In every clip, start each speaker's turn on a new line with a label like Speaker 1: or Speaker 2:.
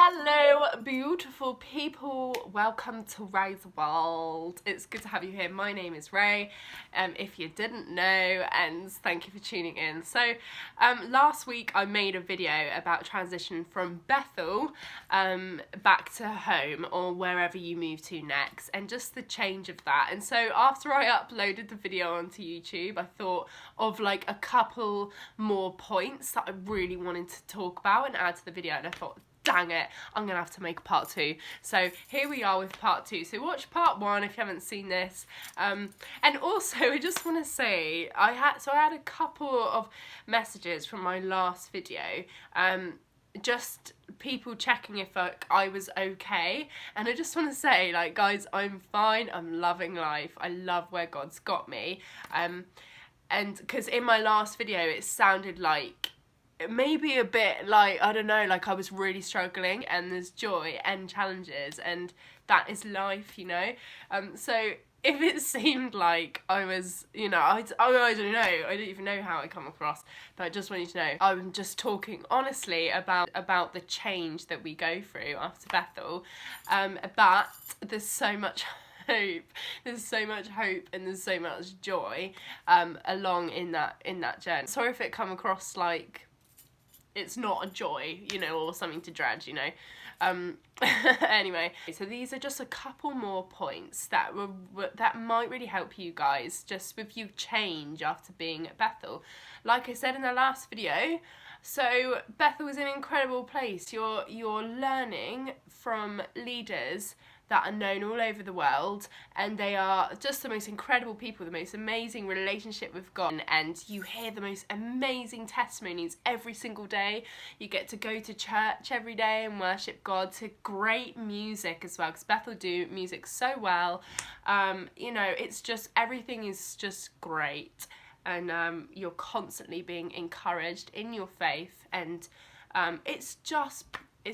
Speaker 1: Hello beautiful people, welcome to Ray's World. It's good to have you here. My name is Ray, if you didn't know, and thank you for tuning in. So last week I made a video about transition from Bethel back to home or wherever you move to next, and just the change of that. And so after I uploaded the video onto YouTube, I thought of like a couple more points that I really wanted to talk about and add to the video, and I thought, dang it, I'm gonna have to make part two. So here we are with part two. So watch part one if you haven't seen this. And also I just want to say I had a couple of messages from my last video, just people checking if I was okay, and I just want to say, like, guys, I'm fine. I'm loving life. I love where God's got me. And because in my last video it sounded like maybe a bit like, I don't know, like I was really struggling, and there's joy and challenges, and that is life, you know. So if it seemed like I was, you know, I don't know, I don't even know how I come across, but I just want you to know I'm just talking honestly about the change that we go through after Bethel. But there's so much hope. There's so much hope and there's so much joy along in that journey. Sorry if it come across like it's not a joy, you know, or something to dread, you know. Anyway, so these are just a couple more points that that might really help you guys just with you change after being at Bethel. Like I said in the last video, so Bethel is an incredible place. You're learning from leaders that are known all over the world, and they are just the most incredible people, the most amazing relationship with God, and you hear the most amazing testimonies every single day. You get to go to church every day and worship God to great music as well, because Bethel do music so well. You know, it's just, everything is just great, and you're constantly being encouraged in your faith, and it's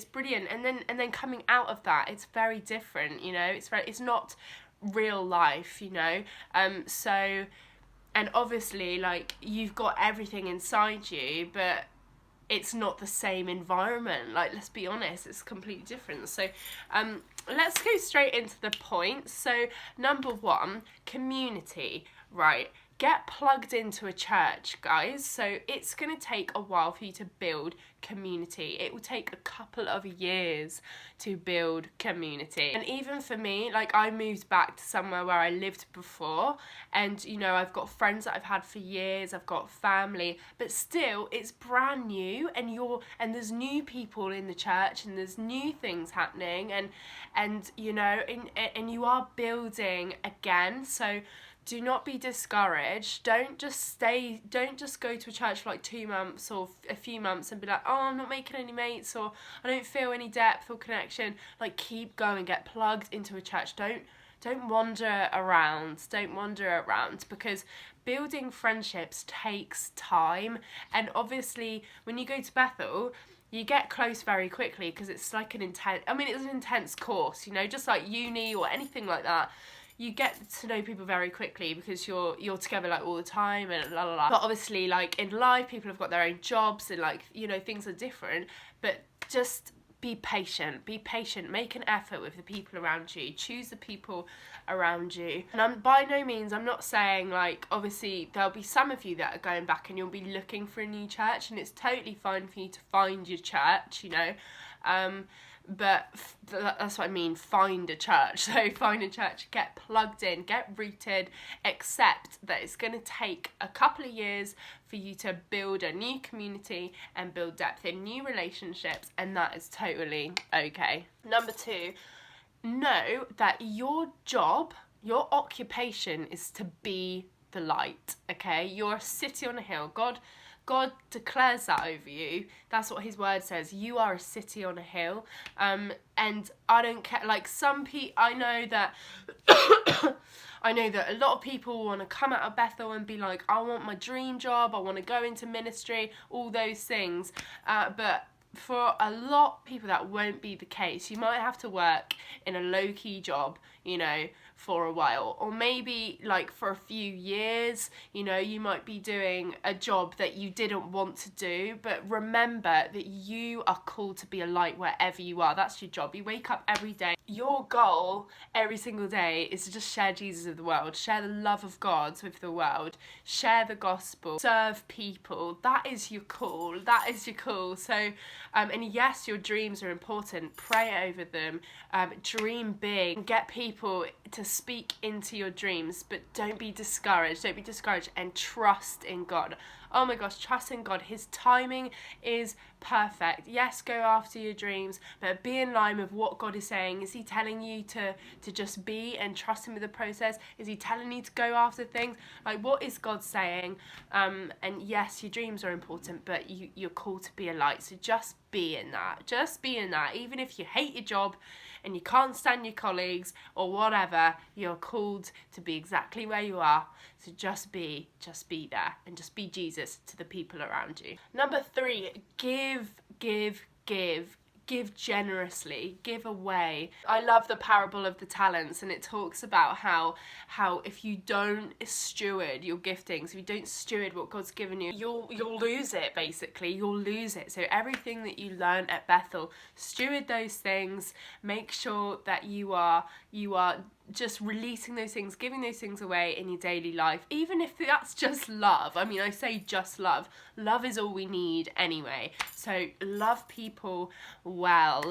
Speaker 1: brilliant. And then coming out of that, it's very different, you know. It's not real life, you know. So, and obviously, like, you've got everything inside you, but it's not the same environment. Like, let's be honest, it's completely different. So let's go straight into the points. So number one, community, right? Get plugged into a church, guys. So it's going to take a while for you to build community. It will take a couple of years to build community. And even for me, like, I moved back to somewhere where I lived before, and, you know, I've got friends that I've had for years, I've got family, but still it's brand new, and there's new people in the church, and there's new things happening, and you know, and you are building again. So do not be discouraged. Don't just go to a church for like 2 months or a few months and be like, oh, I'm not making any mates, or I don't feel any depth or connection. Like, keep going, get plugged into a church. Don't wander around. Don't wander around, because building friendships takes time. And obviously when you go to Bethel, you get close very quickly, because it's like it's an intense course, you know, just like uni or anything like that. You get to know people very quickly because you're together like all the time and la la la. But obviously, like, in life, people have got their own jobs, and, like, you know, things are different. But just be patient. Be patient. Make an effort with the people around you. Choose the people around you. And by no means, I'm not saying, like, obviously there'll be some of you that are going back and you'll be looking for a new church, and it's totally fine for you to find your church, you know. But that's what I mean, find a church. So find a church, get plugged in, get rooted, accept that it's going to take a couple of years for you to build a new community and build depth in new relationships, and that is totally okay. Number two, know that your job, your occupation is to be the light, okay? You're a city on a hill. God declares that over you. That's what his word says. You are a city on a hill. And I don't care, like, some people, I know that a lot of people want to come out of Bethel and be like, I want my dream job, I want to go into ministry, all those things. But for a lot of people that won't be the case. You might have to work in a low-key job, you know, for a while, or maybe like for a few years, you know, you might be doing a job that you didn't want to do, but remember that you are called to be a light wherever you are. That's your job. You wake up every day. Your goal every single day is to just share Jesus with the world, share the love of God with the world, share the gospel, serve people. That is your call. That is your call. So, and yes, your dreams are important. Pray over them. Dream big. Get people to speak into your dreams, but don't be discouraged. Don't be discouraged, and trust in God. Oh my gosh, trust in God. His timing is perfect. Yes, go after your dreams, but be in line with what God is saying. Is he telling you to just be and trust him with the process? Is he telling you to go after things? Like, what is God saying? And yes, your dreams are important, but you're called to be a light. So just be in that. Just be in that. Even if you hate your job and you can't stand your colleagues or whatever, you're called to be exactly where you are. So just be there, and just be Jesus to the people around you. Number 3, give generously, give away. I love the parable of the talents, and it talks about how if you don't steward your giftings, if you don't steward what God's given you, you'll lose it, basically. You'll lose it. So everything that you learn at Bethel, steward those things. Make sure that you are just releasing those things, giving those things away in your daily life, even if that's just love. I mean, I say just love. Love is all we need anyway. So love people well,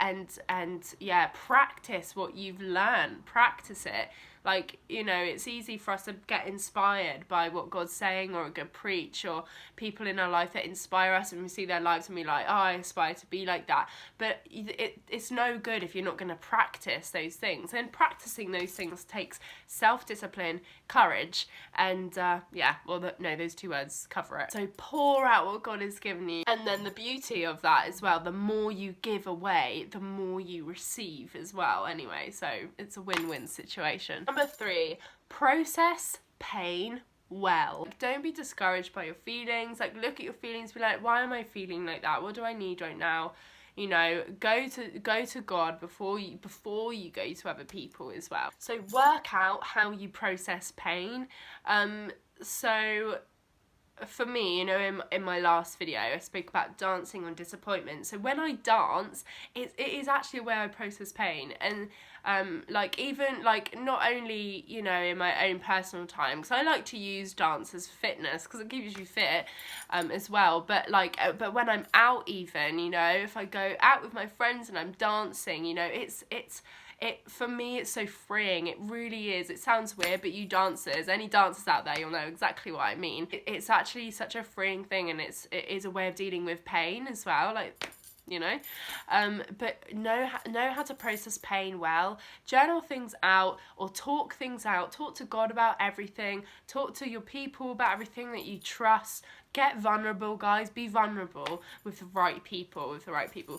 Speaker 1: and yeah, practice what you've learned. Practice it. Like, you know, it's easy for us to get inspired by what God's saying, or a good preach, or people in our life that inspire us, and we see their lives and we're like, oh, I aspire to be like that. But it's no good if you're not going to practice those things. And practicing those things takes self-discipline, courage, and those 2 words cover it. So pour out what God has given you. And then the beauty of that as well, the more you give away, the more you receive as well anyway. So it's a win-win situation. Number 3, process pain well. Don't be discouraged by your feelings. Like, look at your feelings, be like, why am I feeling like that? What do I need right now? You know, go to God before you go to other people as well. So work out how you process pain. So for me, you know, in my last video, I spoke about dancing on disappointment. So when I dance, it is actually a way I process pain. And even not only, you know, in my own personal time, because I like to use dance as fitness because it keeps you fit as well, but when I'm out, even, you know, if I go out with my friends and I'm dancing, you know, for me, it's so freeing. It really is. It sounds weird, but you dancers, any dancers out there, you'll know exactly what I mean. It's actually such a freeing thing, and it is a way of dealing with pain as well. Like, you know, but know how to process pain well. Journal things out, or talk things out. Talk to God about everything. Talk to your people about everything that you trust. Get vulnerable, guys. Be vulnerable with the right people,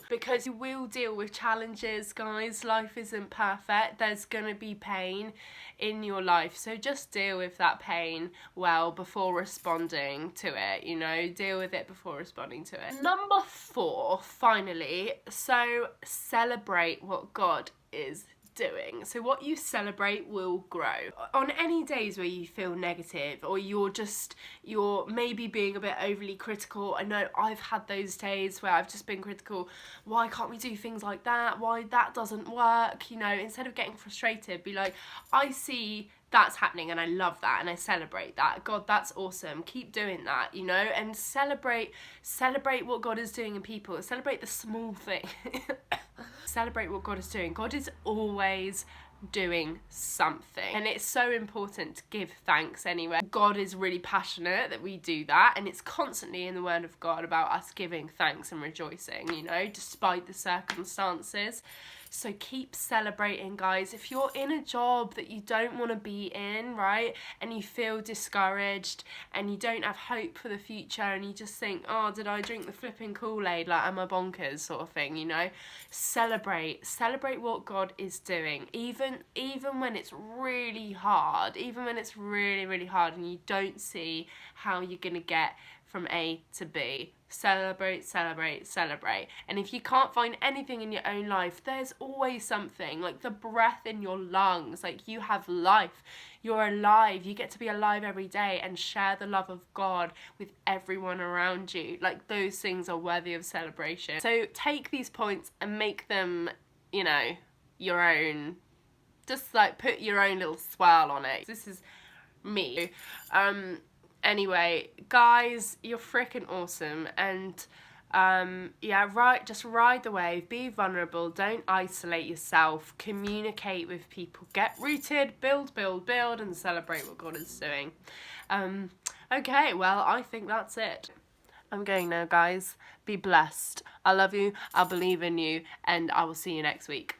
Speaker 1: because you will deal with challenges, guys. Life isn't perfect. There's gonna be pain in your life, so just deal with that pain well before responding to it. You know, deal with it before responding to it. Number 4, finally, so celebrate what God is doing. So what you celebrate will grow. On any days where you feel negative, or you're maybe being a bit overly critical, I know I've had those days where I've just been critical. Why can't we do things like that? Why that doesn't work? You know, instead of getting frustrated, be like, I see that's happening and I love that and I celebrate that. God, that's awesome. Keep doing that, you know, and celebrate what God is doing in people. Celebrate the small thing. Celebrate what God is doing. God is always doing something, and it's so important to give thanks anyway. God is really passionate that we do that, and it's constantly in the Word of God about us giving thanks and rejoicing, you know, despite the circumstances. So keep celebrating, guys. If you're in a job that you don't want to be in, right, and you feel discouraged and you don't have hope for the future, and you just think, oh, did I drink the flipping Kool-Aid, like, am I bonkers, sort of thing, you know, celebrate what God is doing, even when it's really hard, even when it's really, really hard and you don't see how you're gonna get from A to B. Celebrate, celebrate, celebrate. And if you can't find anything in your own life, there's always something, like the breath in your lungs. Like, you have life, you're alive, you get to be alive every day and share the love of God with everyone around you. Like, those things are worthy of celebration. So take these points and make them, you know, your own. Just like put your own little swirl on it. This is me. Anyway, guys, you're freaking awesome, and yeah, right, just ride the wave, be vulnerable, don't isolate yourself, communicate with people, get rooted, build, build, build, and celebrate what God is doing. Okay, well, I think that's it. I'm going now, guys. Be blessed. I love you, I believe in you, and I will see you next week.